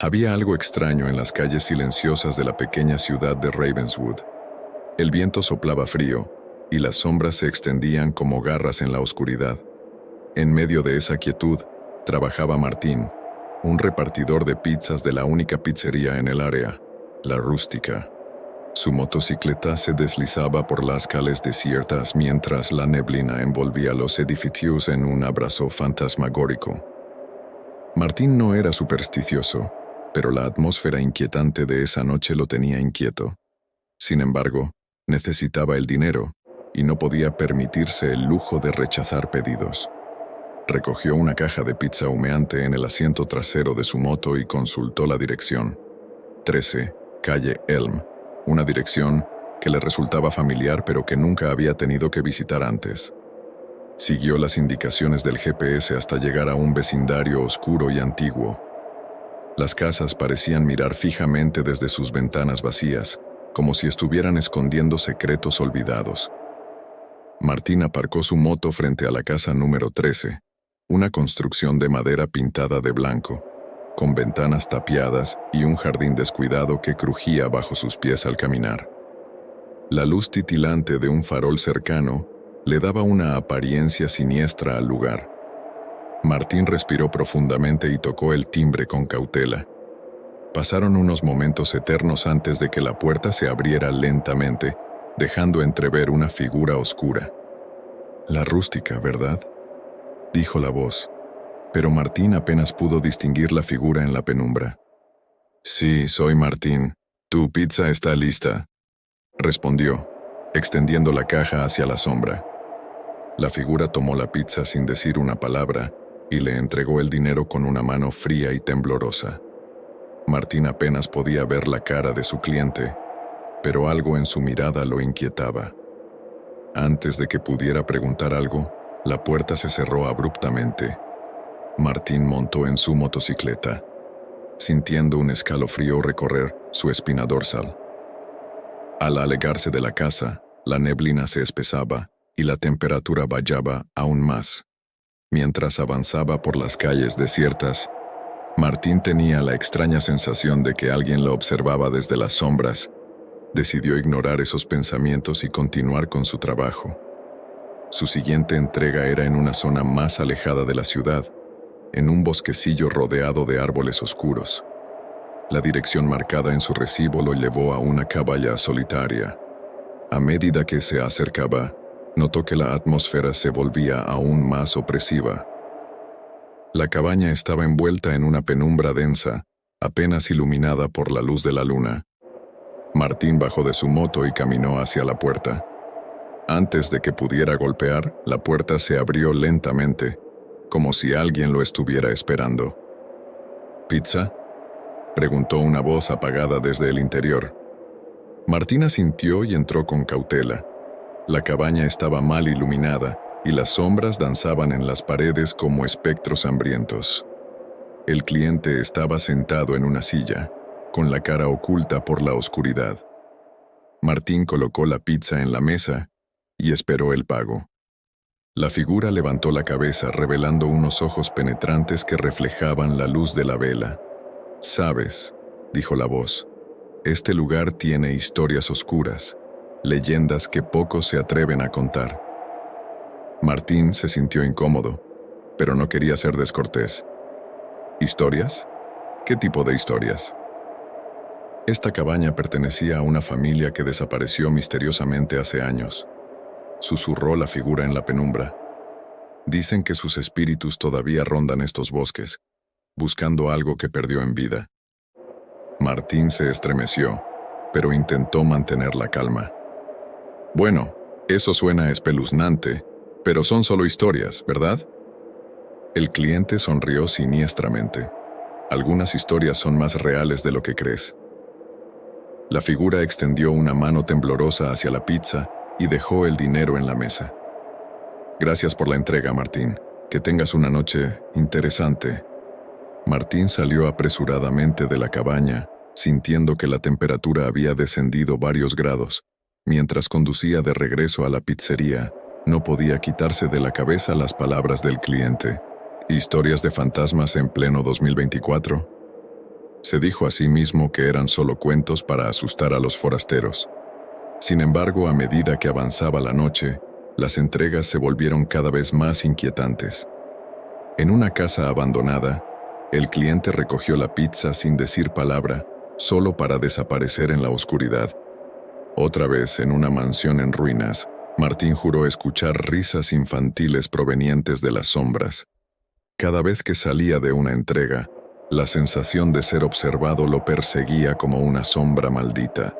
Había algo extraño en las calles silenciosas de la pequeña ciudad de Ravenswood. El viento soplaba frío, y las sombras se extendían como garras en la oscuridad. En medio de esa quietud, trabajaba Martín, un repartidor de pizzas de la única pizzería en el área, La Rústica. Su motocicleta se deslizaba por las calles desiertas mientras la neblina envolvía los edificios en un abrazo fantasmagórico. Martín no era supersticioso, pero la atmósfera inquietante de esa noche lo tenía inquieto. Sin embargo, necesitaba el dinero y no podía permitirse el lujo de rechazar pedidos. Recogió una caja de pizza humeante en el asiento trasero de su moto y consultó la dirección. 13, calle Elm, una dirección que le resultaba familiar pero que nunca había tenido que visitar antes. Siguió las indicaciones del GPS hasta llegar a un vecindario oscuro y antiguo. Las casas parecían mirar fijamente desde sus ventanas vacías, como si estuvieran escondiendo secretos olvidados. Martín aparcó su moto frente a la casa número 13, una construcción de madera pintada de blanco, con ventanas tapiadas y un jardín descuidado que crujía bajo sus pies al caminar. La luz titilante de un farol cercano le daba una apariencia siniestra al lugar. Martín respiró profundamente y tocó el timbre con cautela. Pasaron unos momentos eternos antes de que la puerta se abriera lentamente, dejando entrever una figura oscura. «La Rústica, ¿verdad?», dijo la voz, pero Martín apenas pudo distinguir la figura en la penumbra. «Sí, soy Martín. Tu pizza está lista», respondió, extendiendo la caja hacia la sombra. La figura tomó la pizza sin decir una palabra y le entregó el dinero con una mano fría y temblorosa. Martín apenas podía ver la cara de su cliente, pero algo en su mirada lo inquietaba. Antes de que pudiera preguntar algo, la puerta se cerró abruptamente. Martín montó en su motocicleta, sintiendo un escalofrío recorrer su espina dorsal. Al alejarse de la casa, la neblina se espesaba y la temperatura bajaba aún más. Mientras avanzaba por las calles desiertas, Martín tenía la extraña sensación de que alguien lo observaba desde las sombras. Decidió ignorar esos pensamientos y continuar con su trabajo. Su siguiente entrega era en una zona más alejada de la ciudad, en un bosquecillo rodeado de árboles oscuros. La dirección marcada en su recibo lo llevó a una cabaña solitaria. A medida que se acercaba, notó que la atmósfera se volvía aún más opresiva. La cabaña estaba envuelta en una penumbra densa, apenas iluminada por la luz de la luna. Martín bajó de su moto y caminó hacia la puerta. Antes de que pudiera golpear, la puerta se abrió lentamente, como si alguien lo estuviera esperando. «¿Pizza?», preguntó una voz apagada desde el interior. Martín asintió y entró con cautela. La cabaña estaba mal iluminada y las sombras danzaban en las paredes como espectros hambrientos. El cliente estaba sentado en una silla, con la cara oculta por la oscuridad. Martín colocó la pizza en la mesa y esperó el pago. La figura levantó la cabeza revelando unos ojos penetrantes que reflejaban la luz de la vela. «Sabes», dijo la voz, «este lugar tiene historias oscuras, leyendas que pocos se atreven a contar». Martín se sintió incómodo, pero no quería ser descortés. «¿Historias? ¿Qué tipo de historias?». Esta cabaña pertenecía a una familia que desapareció misteriosamente hace años. Susurró la figura en la penumbra. «Dicen que sus espíritus todavía rondan estos bosques, buscando algo que perdió en vida». Martín se estremeció, pero intentó mantener la calma. «Bueno, eso suena espeluznante, pero son solo historias, ¿verdad?». El cliente sonrió siniestramente. «Algunas historias son más reales de lo que crees». La figura extendió una mano temblorosa hacia la pizza y dejó el dinero en la mesa. «Gracias por la entrega, Martín. Que tengas una noche interesante». Martín salió apresuradamente de la cabaña, sintiendo que la temperatura había descendido varios grados. Mientras conducía de regreso a la pizzería, no podía quitarse de la cabeza las palabras del cliente. «¿Historias de fantasmas en pleno 2024? Se dijo a sí mismo que eran solo cuentos para asustar a los forasteros. Sin embargo, a medida que avanzaba la noche, las entregas se volvieron cada vez más inquietantes. En una casa abandonada, el cliente recogió la pizza sin decir palabra, solo para desaparecer en la oscuridad. Otra vez, en una mansión en ruinas, Martín juró escuchar risas infantiles provenientes de las sombras. Cada vez que salía de una entrega, la sensación de ser observado lo perseguía como una sombra maldita.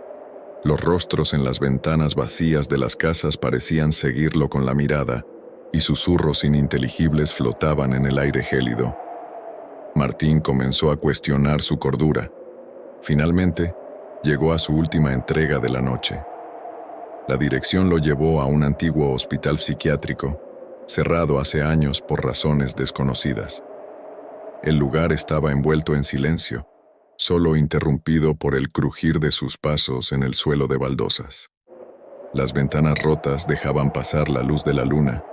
Los rostros en las ventanas vacías de las casas parecían seguirlo con la mirada, y susurros ininteligibles flotaban en el aire gélido. Martín comenzó a cuestionar su cordura. Finalmente, llegó a su última entrega de la noche. La dirección lo llevó a un antiguo hospital psiquiátrico, cerrado hace años por razones desconocidas. El lugar estaba envuelto en silencio, solo interrumpido por el crujir de sus pasos en el suelo de baldosas. Las ventanas rotas dejaban pasar la luz de la luna,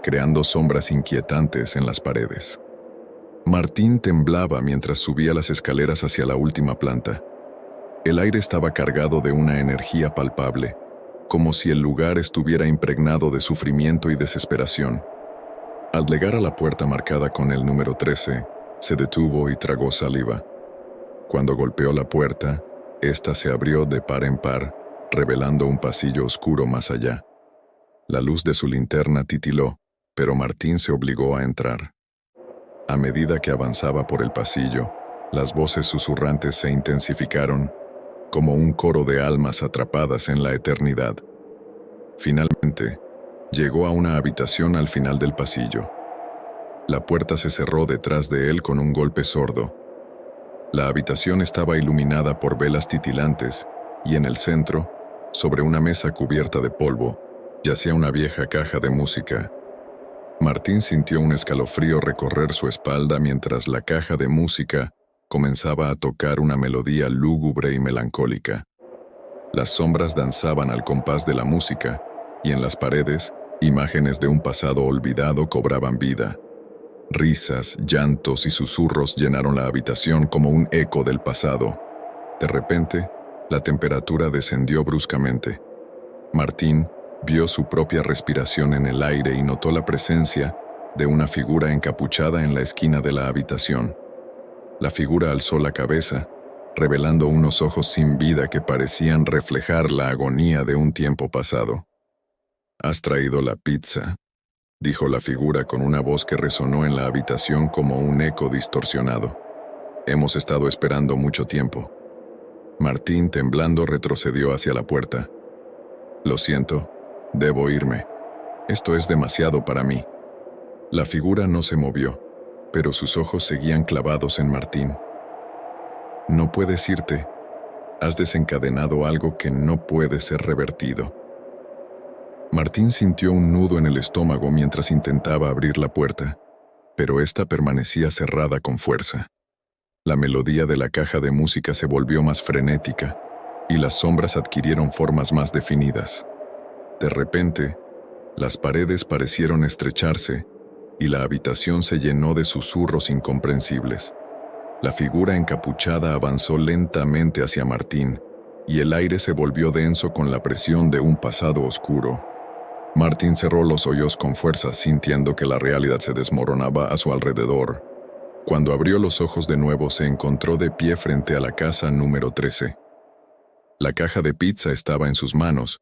creando sombras inquietantes en las paredes. Martín temblaba mientras subía las escaleras hacia la última planta. El aire estaba cargado de una energía palpable, como si el lugar estuviera impregnado de sufrimiento y desesperación. Al llegar a la puerta marcada con el número 13, se detuvo y tragó saliva. Cuando golpeó la puerta, ésta se abrió de par en par, revelando un pasillo oscuro más allá. La luz de su linterna titiló, pero Martín se obligó a entrar. A medida que avanzaba por el pasillo, las voces susurrantes se intensificaron, como un coro de almas atrapadas en la eternidad. Finalmente, llegó a una habitación al final del pasillo. La puerta se cerró detrás de él con un golpe sordo. La habitación estaba iluminada por velas titilantes, y en el centro, sobre una mesa cubierta de polvo, yacía una vieja caja de música. Martín sintió un escalofrío recorrer su espalda mientras la caja de música comenzaba a tocar una melodía lúgubre y melancólica. Las sombras danzaban al compás de la música, y en las paredes, imágenes de un pasado olvidado cobraban vida. Risas, llantos y susurros llenaron la habitación como un eco del pasado. De repente, la temperatura descendió bruscamente. Martín vio su propia respiración en el aire y notó la presencia de una figura encapuchada en la esquina de la habitación. La figura alzó la cabeza, revelando unos ojos sin vida que parecían reflejar la agonía de un tiempo pasado. «¿Has traído la pizza?», dijo la figura con una voz que resonó en la habitación como un eco distorsionado. «Hemos estado esperando mucho tiempo». Martín, temblando, retrocedió hacia la puerta. «Lo siento, debo irme. Esto es demasiado para mí». La figura no se movió, pero sus ojos seguían clavados en Martín. «No puedes irte. Has desencadenado algo que no puede ser revertido». Martín sintió un nudo en el estómago mientras intentaba abrir la puerta, pero ésta permanecía cerrada con fuerza. La melodía de la caja de música se volvió más frenética, y las sombras adquirieron formas más definidas. De repente, las paredes parecieron estrecharse, y la habitación se llenó de susurros incomprensibles. La figura encapuchada avanzó lentamente hacia Martín, y el aire se volvió denso con la presión de un pasado oscuro. Martín cerró los ojos con fuerza, sintiendo que la realidad se desmoronaba a su alrededor. Cuando abrió los ojos de nuevo, se encontró de pie frente a la casa número 13. La caja de pizza estaba en sus manos,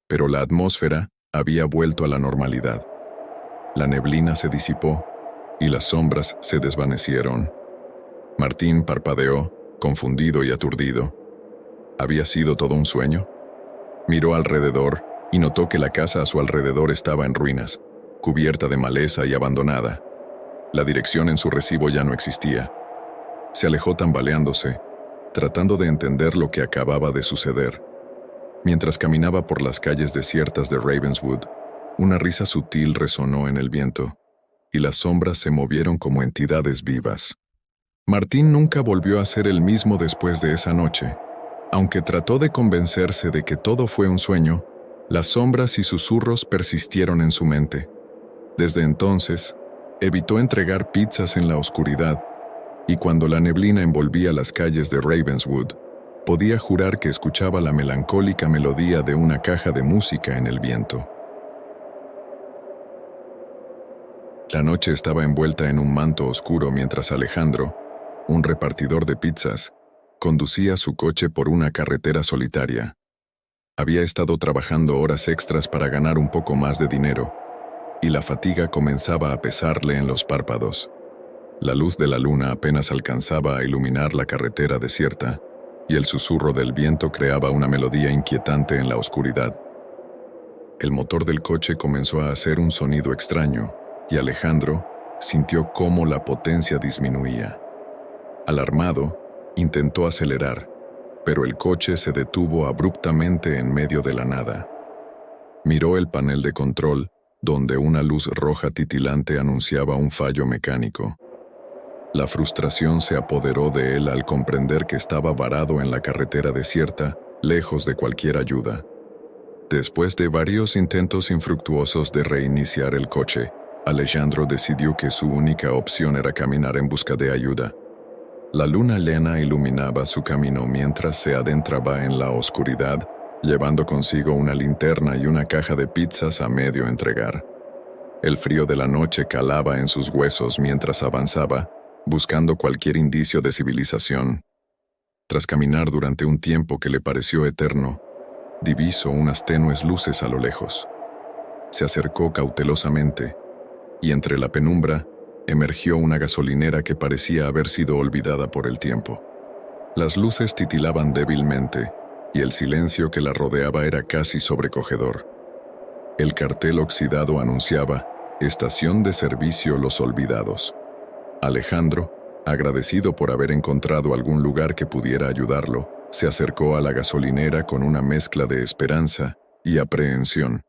pero la atmósfera había vuelto a la normalidad. La neblina se disipó, y las sombras se desvanecieron. Martín parpadeó, confundido y aturdido. ¿Había sido todo un sueño? Miró alrededor y notó que la casa a su alrededor estaba en ruinas, cubierta de maleza y abandonada. La dirección en su recibo ya no existía. Se alejó tambaleándose, tratando de entender lo que acababa de suceder. Mientras caminaba por las calles desiertas de Ravenswood, una risa sutil resonó en el viento, y las sombras se movieron como entidades vivas. Martín nunca volvió a ser el mismo después de esa noche. Aunque trató de convencerse de que todo fue un sueño, las sombras y susurros persistieron en su mente. Desde entonces, evitó entregar pizzas en la oscuridad, y cuando la neblina envolvía las calles de Ravenswood, podía jurar que escuchaba la melancólica melodía de una caja de música en el viento. La noche estaba envuelta en un manto oscuro mientras Alejandro, un repartidor de pizzas, conducía su coche por una carretera solitaria. Había estado trabajando horas extras para ganar un poco más de dinero, y la fatiga comenzaba a pesarle en los párpados. La luz de la luna apenas alcanzaba a iluminar la carretera desierta, y el susurro del viento creaba una melodía inquietante en la oscuridad. El motor del coche comenzó a hacer un sonido extraño, y Alejandro sintió cómo la potencia disminuía. Alarmado, intentó acelerar, pero el coche se detuvo abruptamente en medio de la nada. Miró el panel de control, donde una luz roja titilante anunciaba un fallo mecánico. La frustración se apoderó de él al comprender que estaba varado en la carretera desierta, lejos de cualquier ayuda. Después de varios intentos infructuosos de reiniciar el coche, Alejandro decidió que su única opción era caminar en busca de ayuda. La luna llena iluminaba su camino mientras se adentraba en la oscuridad, llevando consigo una linterna y una caja de pizzas a medio entregar. El frío de la noche calaba en sus huesos mientras avanzaba, buscando cualquier indicio de civilización. Tras caminar durante un tiempo que le pareció eterno, divisó unas tenues luces a lo lejos. Se acercó cautelosamente, y entre la penumbra emergió una gasolinera que parecía haber sido olvidada por el tiempo. Las luces titilaban débilmente, y el silencio que la rodeaba era casi sobrecogedor. El cartel oxidado anunciaba: Estación de servicio Los Olvidados. Alejandro, agradecido por haber encontrado algún lugar que pudiera ayudarlo, se acercó a la gasolinera con una mezcla de esperanza y aprehensión.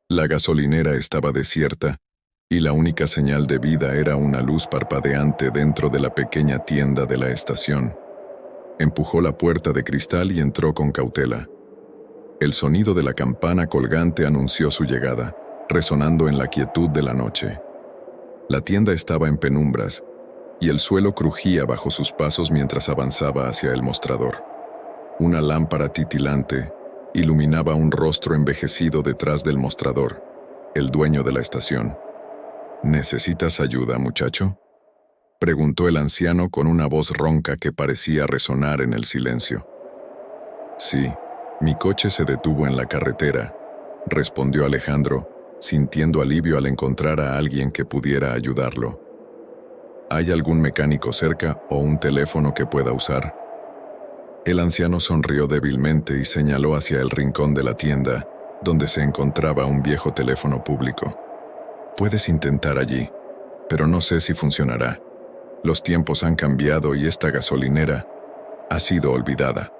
La gasolinera estaba desierta, y la única señal de vida era una luz parpadeante dentro de la pequeña tienda de la estación. Empujó la puerta de cristal y entró con cautela. El sonido de la campana colgante anunció su llegada, resonando en la quietud de la noche. La tienda estaba en penumbras, y el suelo crujía bajo sus pasos mientras avanzaba hacia el mostrador. Una lámpara titilante iluminaba un rostro envejecido detrás del mostrador, el dueño de la estación. ¿Necesitas ayuda, muchacho?, preguntó el anciano con una voz ronca que parecía resonar en el silencio. Sí, mi coche se detuvo en la carretera, respondió Alejandro, sintiendo alivio al encontrar a alguien que pudiera ayudarlo. ¿Hay algún mecánico cerca o un teléfono que pueda usar? El anciano sonrió débilmente y señaló hacia el rincón de la tienda, donde se encontraba un viejo teléfono público. Puedes intentar allí, pero no sé si funcionará. Los tiempos han cambiado y esta gasolinera ha sido olvidada.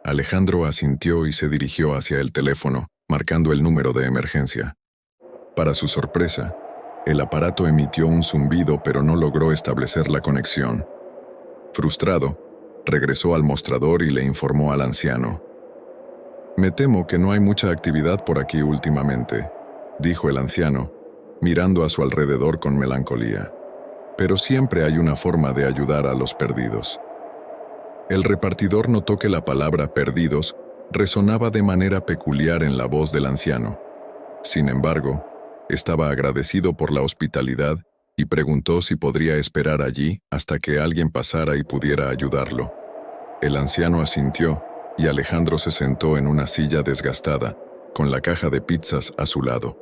Alejandro asintió y se dirigió hacia el teléfono, marcando el número de emergencia. Para su sorpresa, el aparato emitió un zumbido pero no logró establecer la conexión. Frustrado, regresó al mostrador y le informó al anciano. Me temo que no hay mucha actividad por aquí últimamente, dijo el anciano, mirando a su alrededor con melancolía. Pero siempre hay una forma de ayudar a los perdidos. El repartidor notó que la palabra perdidos resonaba de manera peculiar en la voz del anciano. Sin embargo, estaba agradecido por la hospitalidad y preguntó si podría esperar allí hasta que alguien pasara y pudiera ayudarlo. El anciano asintió y Alejandro se sentó en una silla desgastada, con la caja de pizzas a su lado.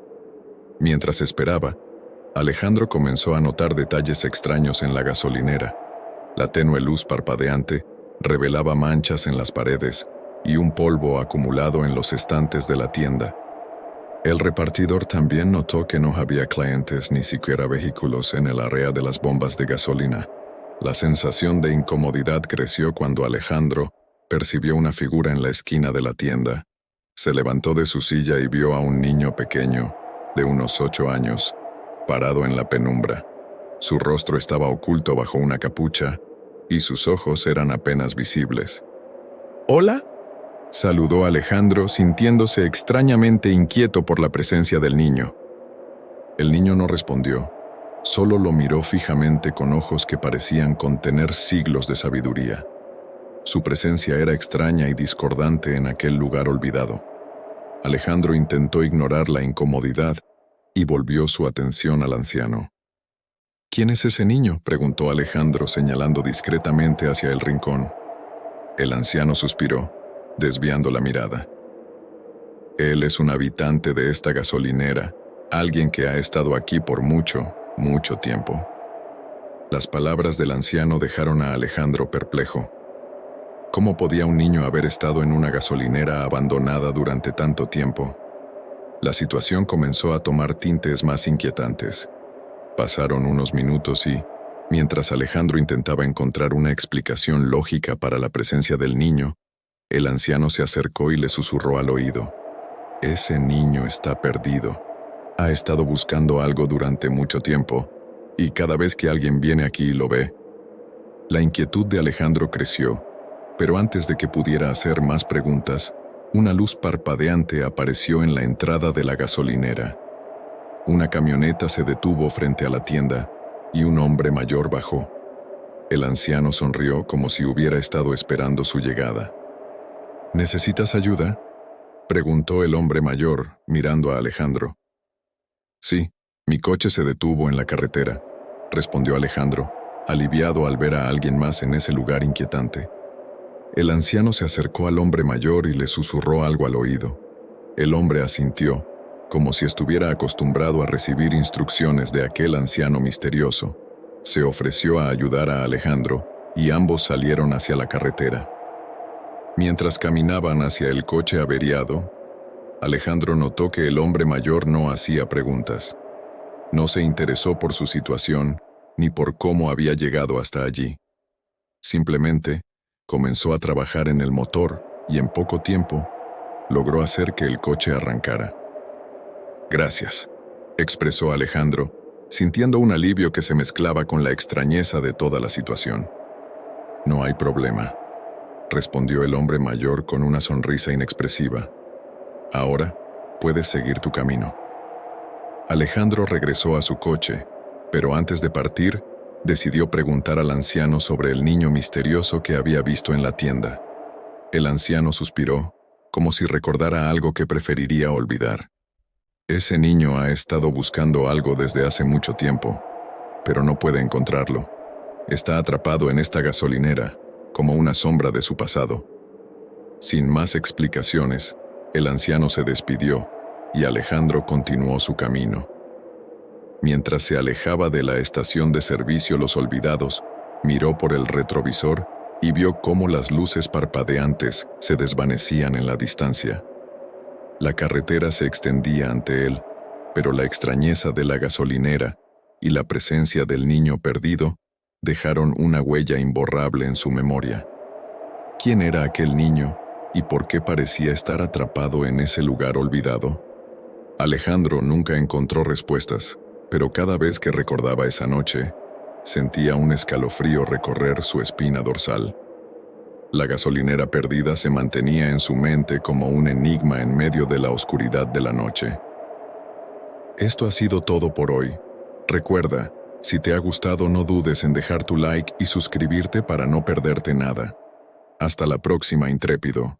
Mientras esperaba, Alejandro comenzó a notar detalles extraños en la gasolinera. La tenue luz parpadeante revelaba manchas en las paredes y un polvo acumulado en los estantes de la tienda. El repartidor también notó que no había clientes ni siquiera vehículos en el área de las bombas de gasolina. La sensación de incomodidad creció cuando Alejandro percibió una figura en la esquina de la tienda. Se levantó de su silla y vio a un niño pequeño, de unos 8 años, parado en la penumbra. Su rostro estaba oculto bajo una capucha y sus ojos eran apenas visibles. «¿Hola?», saludó Alejandro, sintiéndose extrañamente inquieto por la presencia del niño. El niño no respondió, Solo lo miró fijamente con ojos que parecían contener siglos de sabiduría. Su presencia era extraña y discordante en aquel lugar olvidado. Alejandro intentó ignorar la incomodidad y volvió su atención al anciano. «¿Quién es ese niño?», preguntó Alejandro señalando discretamente hacia el rincón. El anciano suspiró, desviando la mirada. «Él es un habitante de esta gasolinera, alguien que ha estado aquí por mucho, mucho tiempo». Las palabras del anciano dejaron a Alejandro perplejo. ¿Cómo podía un niño haber estado en una gasolinera abandonada durante tanto tiempo? La situación comenzó a tomar tintes más inquietantes. Pasaron unos minutos y, mientras Alejandro intentaba encontrar una explicación lógica para la presencia del niño, el anciano se acercó y le susurró al oído. «Ese niño está perdido. Ha estado buscando algo durante mucho tiempo, y cada vez que alguien viene aquí y lo ve». La inquietud de Alejandro creció, pero antes de que pudiera hacer más preguntas, una luz parpadeante apareció en la entrada de la gasolinera. Una camioneta se detuvo frente a la tienda y un hombre mayor bajó. El anciano sonrió como si hubiera estado esperando su llegada. «¿Necesitas ayuda?», preguntó el hombre mayor, mirando a Alejandro. «Sí, mi coche se detuvo en la carretera», respondió Alejandro, aliviado al ver a alguien más en ese lugar inquietante. El anciano se acercó al hombre mayor y le susurró algo al oído. El hombre asintió, como si estuviera acostumbrado a recibir instrucciones de aquel anciano misterioso. Se ofreció a ayudar a Alejandro y ambos salieron hacia la carretera. Mientras caminaban hacia el coche averiado, Alejandro notó que el hombre mayor no hacía preguntas. No se interesó por su situación ni por cómo había llegado hasta allí. Simplemente comenzó a trabajar en el motor y en poco tiempo logró hacer que el coche arrancara. «Gracias», expresó Alejandro, sintiendo un alivio que se mezclaba con la extrañeza de toda la situación. «No hay problema», respondió el hombre mayor con una sonrisa inexpresiva. «Ahora puedes seguir tu camino». Alejandro regresó a su coche, pero antes de partir, decidió preguntar al anciano sobre el niño misterioso que había visto en la tienda. El anciano suspiró, como si recordara algo que preferiría olvidar. «Ese niño ha estado buscando algo desde hace mucho tiempo, pero no puede encontrarlo. Está atrapado en esta gasolinera, como una sombra de su pasado». Sin más explicaciones, el anciano se despidió y Alejandro continuó su camino. Mientras se alejaba de la estación de servicio Los Olvidados, miró por el retrovisor y vio cómo las luces parpadeantes se desvanecían en la distancia. La carretera se extendía ante él, pero la extrañeza de la gasolinera y la presencia del niño perdido dejaron una huella imborrable en su memoria. ¿Quién era aquel niño y por qué parecía estar atrapado en ese lugar olvidado? Alejandro nunca encontró respuestas, pero cada vez que recordaba esa noche, sentía un escalofrío recorrer su espina dorsal. La gasolinera perdida se mantenía en su mente como un enigma en medio de la oscuridad de la noche. Esto ha sido todo por hoy. Recuerda, si te ha gustado no dudes en dejar tu like y suscribirte para no perderte nada. Hasta la próxima, intrépido.